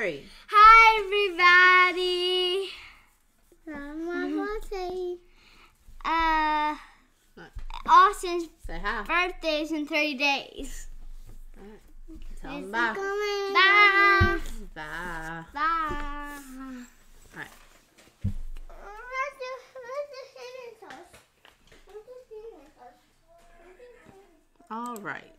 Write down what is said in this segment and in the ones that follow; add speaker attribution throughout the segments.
Speaker 1: 3.
Speaker 2: Hi, everybody. Austin's
Speaker 1: Say hi.
Speaker 2: birthday is in 3 days.
Speaker 1: All right. Tell them bye.
Speaker 2: Bye.
Speaker 1: Bye.
Speaker 2: Bye.
Speaker 1: All right. All right.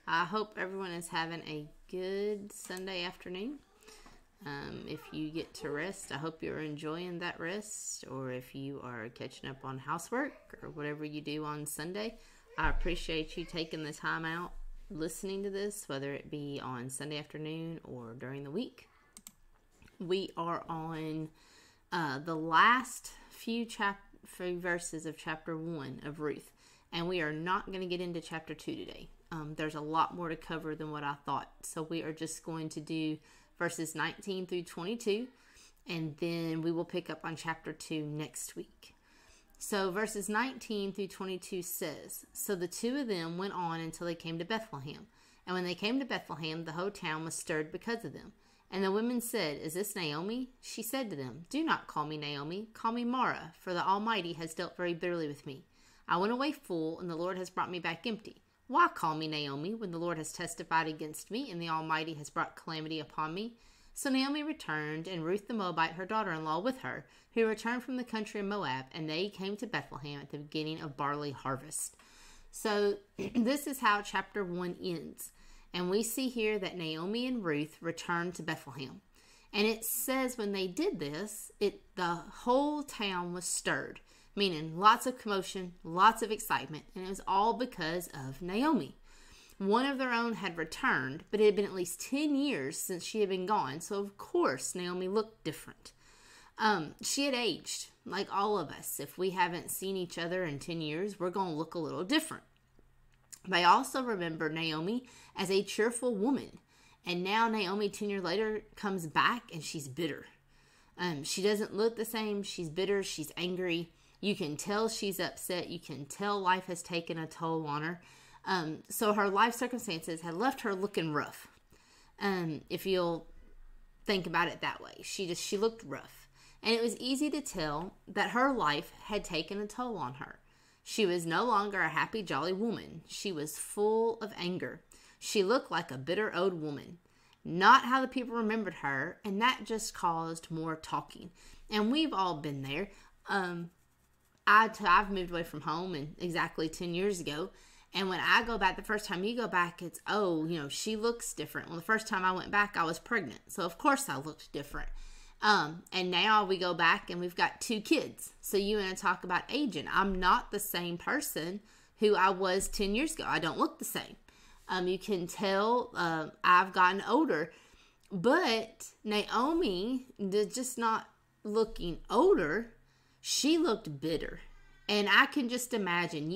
Speaker 1: I hope everyone is having a good Sunday afternoon. If you get to rest, I hope you're enjoying that rest, or if you are catching up on housework or whatever you do on Sunday, I appreciate you taking the time out listening to this, whether it be on Sunday afternoon or during the week. We are on the last few verses of chapter 1 of Ruth, and we are not going to get into chapter 2 today. There's a lot more to cover than what I thought, so we are just going to do verses 19 through 22, and then we will pick up on chapter 2 next week. So verses 19 through 22 says, "So the two of them went on until they came to Bethlehem. And when they came to Bethlehem, the whole town was stirred because of them. And the women said, 'Is this Naomi?' She said to them, 'Do not call me Naomi, call me Mara, for the Almighty has dealt very bitterly with me. I went away full, and the Lord has brought me back empty. Why call me Naomi, when the Lord has testified against me, and the Almighty has brought calamity upon me?' So Naomi returned, and Ruth the Moabite, her daughter-in-law, with her, who returned from the country of Moab, and they came to Bethlehem at the beginning of barley harvest." So this is how chapter 1 ends. And we see here that Naomi and Ruth returned to Bethlehem. And it says when they did this, the whole town was stirred, meaning lots of commotion, lots of excitement, and it was all because of Naomi. One of their own had returned, but it had been at least 10 years since she had been gone, so of course Naomi looked different. She had aged, like all of us. If we haven't seen each other in 10 years, we're going to look a little different. They also remember Naomi as a cheerful woman, and now Naomi 10 years later comes back and she's bitter. She doesn't look the same. She's bitter. She's angry. You can tell she's upset. You can tell life has taken a toll on her. So her life circumstances had left her looking rough. If you'll think about it that way, she looked rough, and it was easy to tell that her life had taken a toll on her. She was no longer a happy, jolly woman. She was full of anger. She looked like a bitter old woman, not how the people remembered her, and that just caused more talking. And we've all been there. I've moved away from home exactly 10 years ago. And when I go back, the first time you go back, it's, she looks different. Well, the first time I went back, I was pregnant. So, of course, I looked different. And now we go back and we've got 2 kids. So you want to talk about aging. I'm not the same person who I was 10 years ago. I don't look the same. You can tell I've gotten older. But Naomi, just not looking older, she looked bitter. And I can just imagine,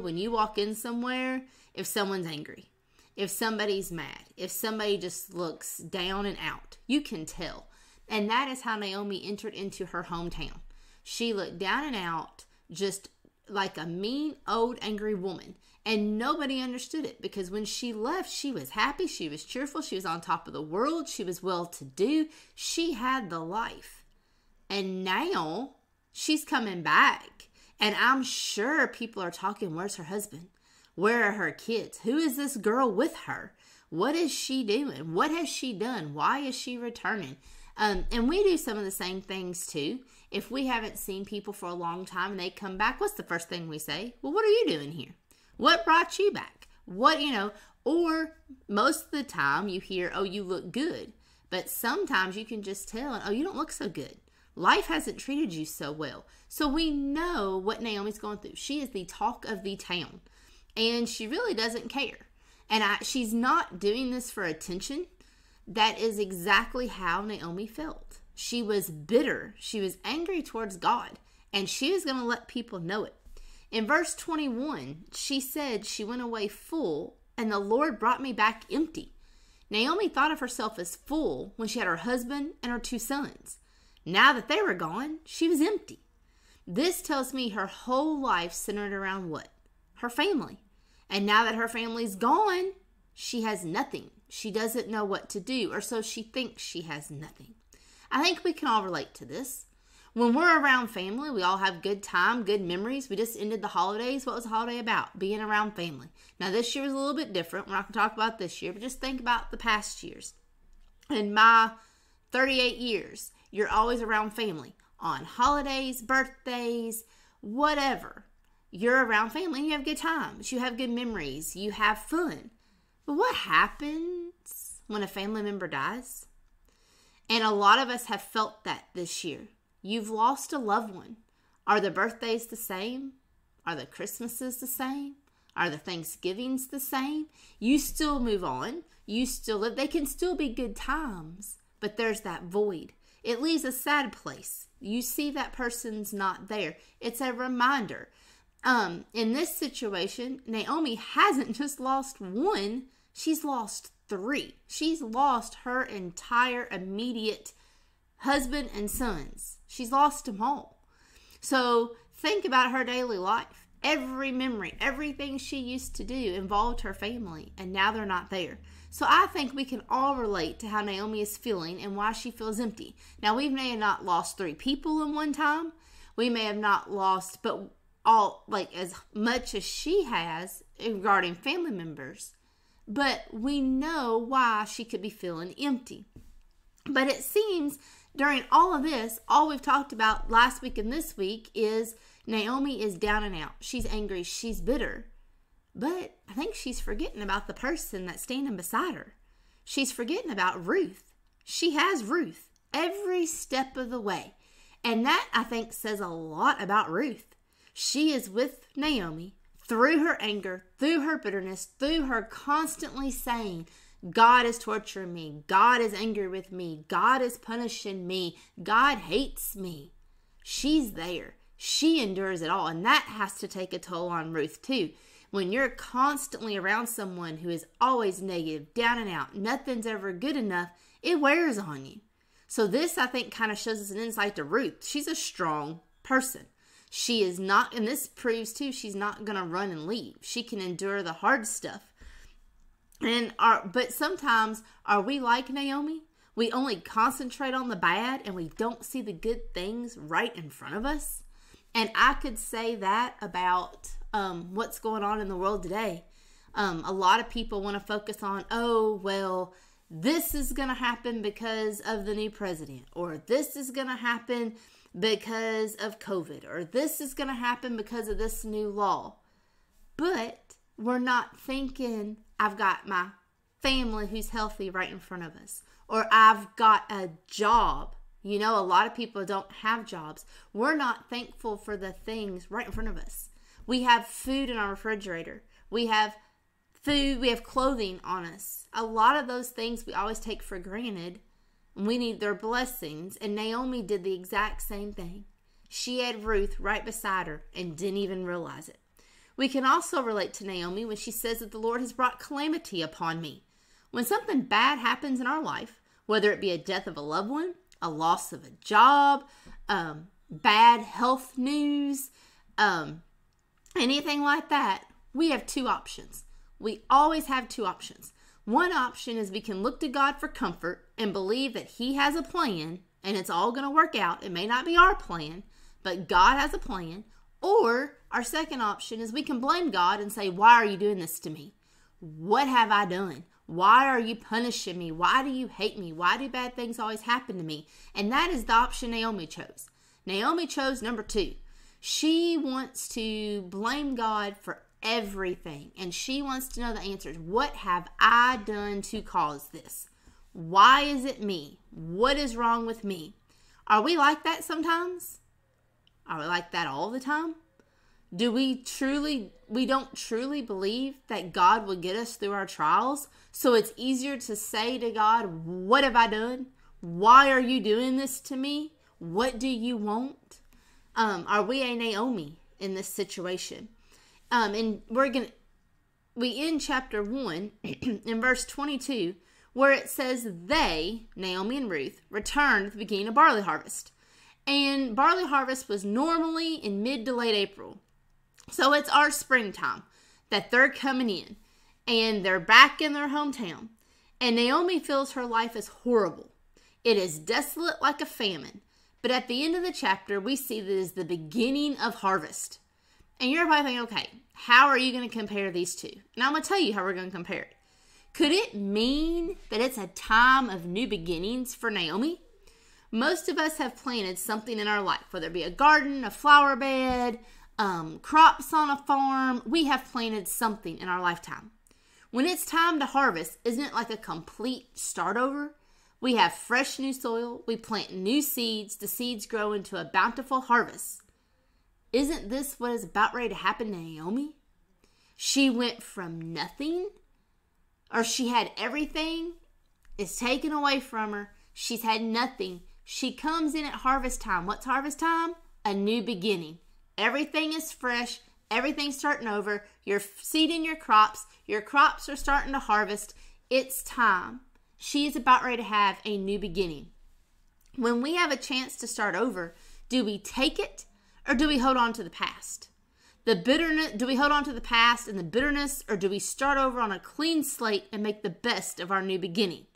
Speaker 1: when you walk in somewhere, if someone's angry, if somebody's mad, if somebody just looks down and out, you can tell. And that is how Naomi entered into her hometown. She looked down and out, just like a mean, old, angry woman. And nobody understood it, because when she left, she was happy, she was cheerful, she was on top of the world, she was well-to-do, she had the life. And now she's coming back. And I'm sure people are talking, where's her husband? Where are her kids? Who is this girl with her? What is she doing? What has she done? Why is she returning? And we do some of the same things too. If we haven't seen people for a long time and they come back, what's the first thing we say? Well, what are you doing here? What brought you back? Or most of the time you hear, oh, you look good. But sometimes you can just tell, oh, you don't look so good. Life hasn't treated you so well. So we know what Naomi's going through. She is the talk of the town. And she really doesn't care. And she's not doing this for attention. That is exactly how Naomi felt. She was bitter. She was angry towards God. And she was going to let people know it. In verse 21, she said she went away full, and the Lord brought me back empty. Naomi thought of herself as full when she had her husband and her 2 sons. Now that they were gone, she was empty. This tells me her whole life centered around what? Her family. And now that her family's gone, she has nothing. She doesn't know what to do, or so she thinks she has nothing. I think we can all relate to this. When we're around family, we all have good time, good memories. We just ended the holidays. What was the holiday about? Being around family. Now, this year was a little bit different. We're not going to talk about this year, but just think about the past years. In my 38 years, you're always around family. On holidays, birthdays, whatever. You're around family and you have good times. You have good memories. You have fun. But what happens when a family member dies? And a lot of us have felt that this year. You've lost a loved one. Are the birthdays the same? Are the Christmases the same? Are the Thanksgivings the same? You still move on. You still live. They can still be good times, but there's that void. It leaves a sad place. You see that person's not there. It's a reminder. In this situation, Naomi hasn't just lost one. She's lost 3. She's lost her entire immediate husband and sons. She's lost them all. So think about her daily life. Every memory, everything she used to do involved her family, and now they're not there. So I think we can all relate to how Naomi is feeling and why she feels empty. Now, we may have not lost 3 people in one time. We may have not lost, but all like as much as she has regarding family members. But we know why she could be feeling empty. But it seems during all of this, all we've talked about last week and this week is Naomi is down and out. She's angry. She's bitter. But I think she's forgetting about the person that's standing beside her. She's forgetting about Ruth. She has Ruth every step of the way. And that, I think, says a lot about Ruth. She is with Naomi through her anger, through her bitterness, through her constantly saying, God is torturing me. God is angry with me. God is punishing me. God hates me. She's there. She endures it all. And that has to take a toll on Ruth too. When you're constantly around someone who is always negative, down and out, nothing's ever good enough, it wears on you. So this, I think, kind of shows us an insight to Ruth. She's a strong person. She is not, and this proves too, she's not going to run and leave. She can endure the hard stuff. But sometimes, are we like Naomi? We only concentrate on the bad and we don't see the good things right in front of us. And I could say that about what's going on in the world today. A lot of people want to focus on, oh, well, this is going to happen because of the new president, or this is going to happen because of COVID, or this is going to happen because of this new law. But we're not thinking, I've got my family who's healthy right in front of us, or I've got a job. You know, a lot of people don't have jobs. We're not thankful for the things right in front of us. We have food in our refrigerator. We have food, we have clothing on us. A lot of those things we always take for granted. We need their blessings. And Naomi did the exact same thing. She had Ruth right beside her and didn't even realize it. We can also relate to Naomi when she says that the Lord has brought calamity upon me. When something bad happens in our life, whether it be a death of a loved one, a loss of a job, bad health news, anything like that, we have 2 options. We always have 2 options. One option is we can look to God for comfort and believe that He has a plan and it's all going to work out. It may not be our plan, but God has a plan. Or our second option is we can blame God and say, why are you doing this to me? What have I done? Why are you punishing me? Why do you hate me? Why do bad things always happen to me? And that is the option Naomi chose. Naomi chose number 2. She wants to blame God for everything. And she wants to know the answers. What have I done to cause this? Why is it me? What is wrong with me? Are we like that sometimes? Are we like that all the time? Do we don't truly believe that God will get us through our trials? So it's easier to say to God, what have I done? Why are you doing this to me? What do you want? Are we a Naomi in this situation? And we end chapter 1 in verse 22, where it says they, Naomi and Ruth, returned at the beginning of barley harvest. And barley harvest was normally in mid to late April. So it's our springtime that they're coming in. And they're back in their hometown. And Naomi feels her life is horrible. It is desolate like a famine. But at the end of the chapter, we see that it is the beginning of harvest. And you're probably thinking, okay, how are you going to compare these two? And I'm going to tell you how we're going to compare it. Could it mean that it's a time of new beginnings for Naomi? Most of us have planted something in our life, whether it be a garden, a flower bed, crops on a farm. We have planted something in our lifetime. When it's time to harvest, isn't it like a complete start over? We have fresh new soil. We plant new seeds. The seeds grow into a bountiful harvest. Isn't this what is about ready to happen to Naomi? She went from nothing, or she had everything. It's taken away from her. She's had nothing. She comes in at harvest time. What's harvest time? A new beginning. Everything is fresh. Everything's starting over. You're seeding your crops. Your crops are starting to harvest. It's time. She is about ready to have a new beginning. When we have a chance to start over, do we take it or do we hold on to the past? The bitterness, do we hold on to the past and the bitterness, or do we start over on a clean slate and make the best of our new beginning?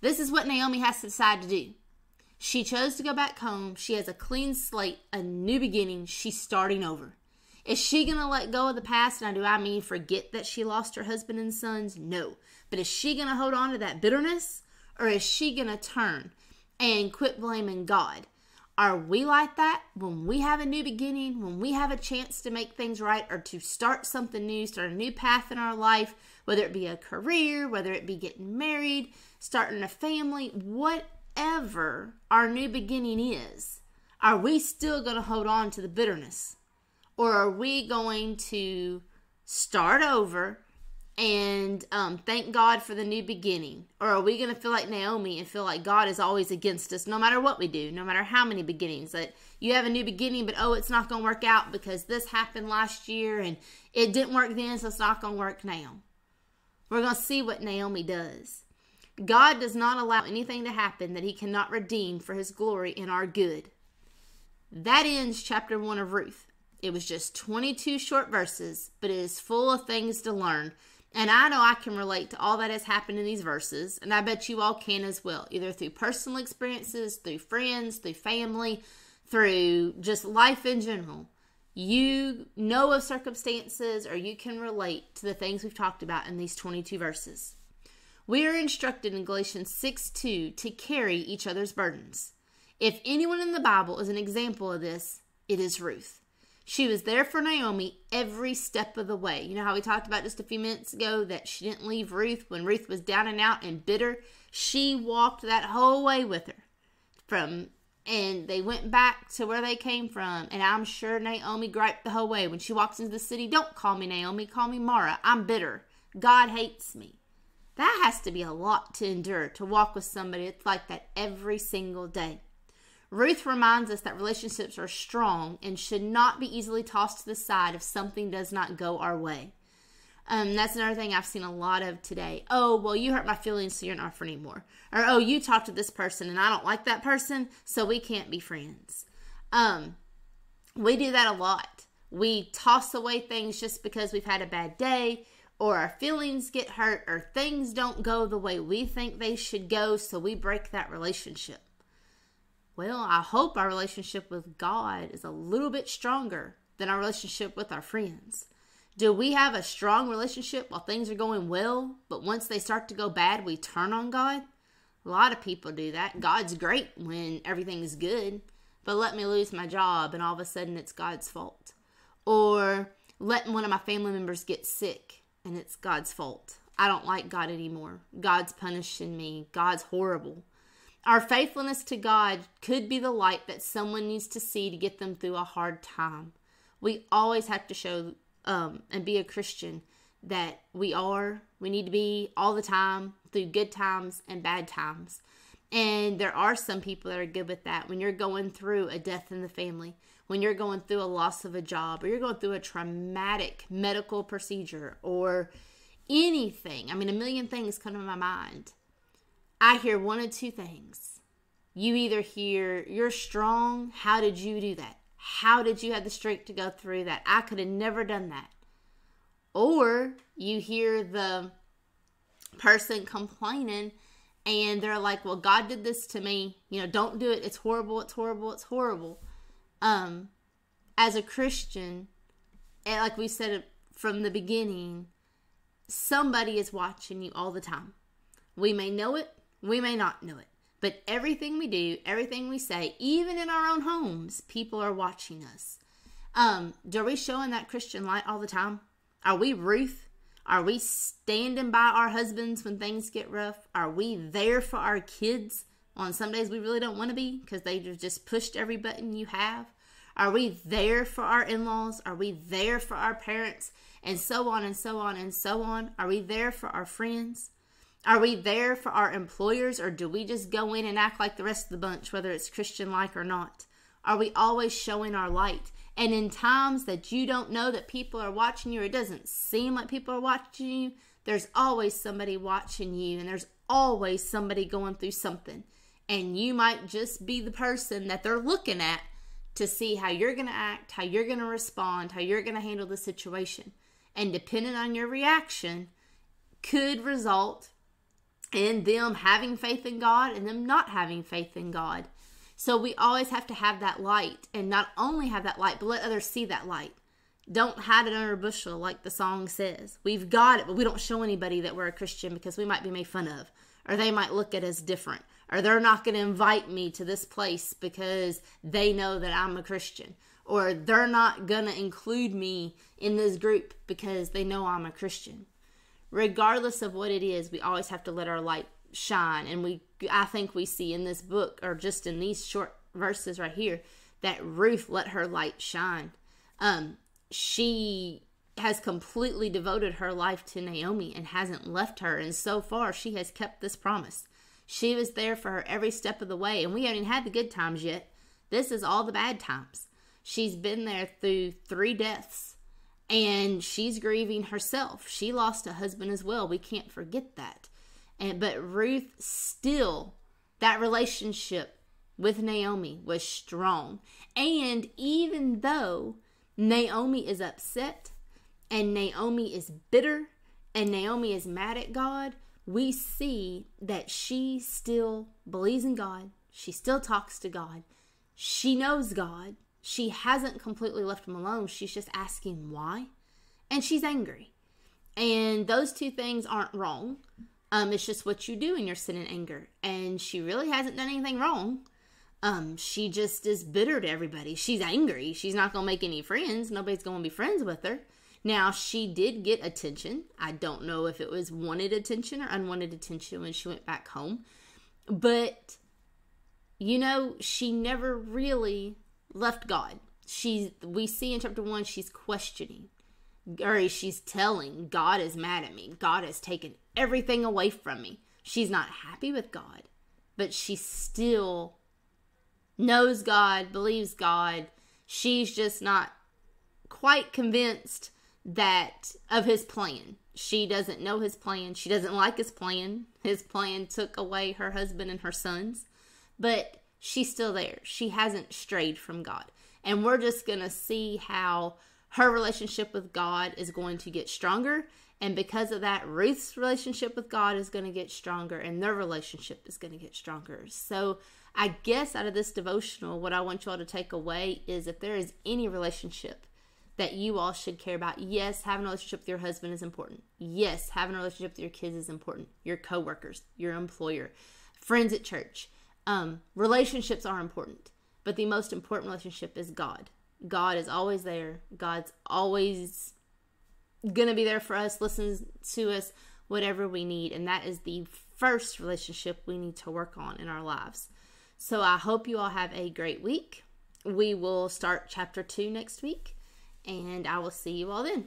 Speaker 1: This is what Naomi has to decide to do. She chose to go back home. She has a clean slate, a new beginning. She's starting over. Is she going to let go of the past? And do I mean forget that she lost her husband and sons? No. But is she going to hold on to that bitterness? Or is she going to turn and quit blaming God? Are we like that when we have a new beginning, when we have a chance to make things right or to start something new, start a new path in our life, whether it be a career, whether it be getting married, starting a family, whatever our new beginning is, are we still going to hold on to the bitterness? Or are we going to start over and thank God for the new beginning? Or are we going to feel like Naomi and feel like God is always against us no matter what we do, no matter how many beginnings? That you have a new beginning, but it's not going to work out because this happened last year and it didn't work then, so it's not going to work now. We're going to see what Naomi does. God does not allow anything to happen that he cannot redeem for his glory and our good. That ends chapter 1 of Ruth. It was just 22 short verses, but it is full of things to learn. And I know I can relate to all that has happened in these verses, and I bet you all can as well, either through personal experiences, through friends, through family, through just life in general. You know of circumstances, or you can relate to the things we've talked about in these 22 verses. We are instructed in Galatians 6:2 to carry each other's burdens. If anyone in the Bible is an example of this, it is Ruth. She was there for Naomi every step of the way. You know how we talked about just a few minutes ago that she didn't leave Ruth when Ruth was down and out and bitter? She walked that whole way with her. And they went back to where they came from. And I'm sure Naomi griped the whole way. When she walks into the city, don't call me Naomi, call me Mara. I'm bitter. God hates me. That has to be a lot to endure, to walk with somebody that's like that every single day. Ruth reminds us that relationships are strong and should not be easily tossed to the side if something does not go our way. That's another thing I've seen a lot of today. Oh, well, you hurt my feelings, so you're not friend anymore. Or, oh, you talked to this person and I don't like that person, so we can't be friends. We do that a lot. We toss away things just because we've had a bad day, or our feelings get hurt, or things don't go the way we think they should go, so we break that relationship. Well, I hope our relationship with God is a little bit stronger than our relationship with our friends. Do we have a strong relationship while things are going well, but once they start to go bad, we turn on God? A lot of people do that. God's great when everything is good, but let me lose my job and all of a sudden it's God's fault. Or letting one of my family members get sick and it's God's fault. I don't like God anymore. God's punishing me. God's horrible. Our faithfulness to God could be the light that someone needs to see to get them through a hard time. We always have to show and be a Christian that we need to be all the time through good times and bad times. And there are some people that are good with that. When you're going through a death in the family, when you're going through a loss of a job, or you're going through a traumatic medical procedure, or anything. I mean, a million things come to my mind. I hear one of two things. You either hear, you're strong. How did you do that? How did you have the strength to go through that? I could have never done that. Or you hear person complaining, and they're like, well, God did this to me. Don't do it. It's horrible. It's horrible. It's horrible. As a Christian, and like we said from the beginning, somebody is watching you all the time. We may know it. We may not know it. But everything we do, everything we say, even in our own homes, people are watching us. Are we showing that Christian light all the time? Are we Ruth? Are we standing by our husbands when things get rough? Are we there for our kids on some days we really don't want to be because they just pushed every button you have? Are we there for our in-laws? Are we there for our parents? And so on and so on and so on. Are we there for our friends? Are we there for our employers, or do we just go in and act like the rest of the bunch, whether it's Christian-like or not? Are we always showing our light? And in times that you don't know that people are watching you, or it doesn't seem like people are watching you, there's always somebody watching you, and there's always somebody going through something. And you might just be the person that they're looking at to see how you're going to act, how you're going to respond, how you're going to handle the situation. And depending on your reaction, could result in them having faith in God and them not having faith in God. So we always have to have that light, and not only have that light, but let others see that light. Don't hide it under a bushel like the song says. We've got it, but we don't show anybody that we're a Christian because we might be made fun of, or they might look at us different, or they're not going to invite me to this place because they know that I'm a Christian, or they're not going to include me in this group because they know I'm a Christian. Regardless of what it is, we always have to let our light shine. And I think we see in this book, or just in these short verses right here, that Ruth let her light shine. She has completely devoted her life to Naomi and hasn't left her. And so far, she has kept this promise. She was there for her every step of the way. And we haven't had the good times yet. This is all the bad times. She's been there through 3 deaths. And she's grieving herself. She lost a husband as well. We can't forget that. But Ruth still, that relationship with Naomi was strong. And even though Naomi is upset, and Naomi is bitter, and Naomi is mad at God, we see that she still believes in God. She still talks to God. She knows God. She hasn't completely left him alone. She's just asking why. And she's angry. And those two things aren't wrong. It's just what you do in your sin and anger. And she really hasn't done anything wrong. She just is bitter to everybody. She's angry. She's not going to make any friends. Nobody's going to be friends with her. Now, she did get attention. I don't know if it was wanted attention or unwanted attention when she went back home. But, she never really left God. We see in chapter 1, she's questioning, or she's telling, God is mad at me. God has taken everything away from me. She's not happy with God, but she still knows God, believes God. She's just not quite convinced of his plan. She doesn't know his plan. She doesn't like his plan. His plan took away her husband and her sons, but she's still there. She hasn't strayed from God. And we're just going to see how her relationship with God is going to get stronger. And because of that, Ruth's relationship with God is going to get stronger, and their relationship is going to get stronger. So I guess out of this devotional, what I want you all to take away is, if there is any relationship that you all should care about, yes, having a relationship with your husband is important. Yes, having a relationship with your kids is important. Your coworkers, your employer, friends at church. Relationships are important, but the most important relationship is God. God is always there. God's always going to be there for us, listens to us, whatever we need. And that is the first relationship we need to work on in our lives. So I hope you all have a great week. We will start chapter 2 next week, and I will see you all then.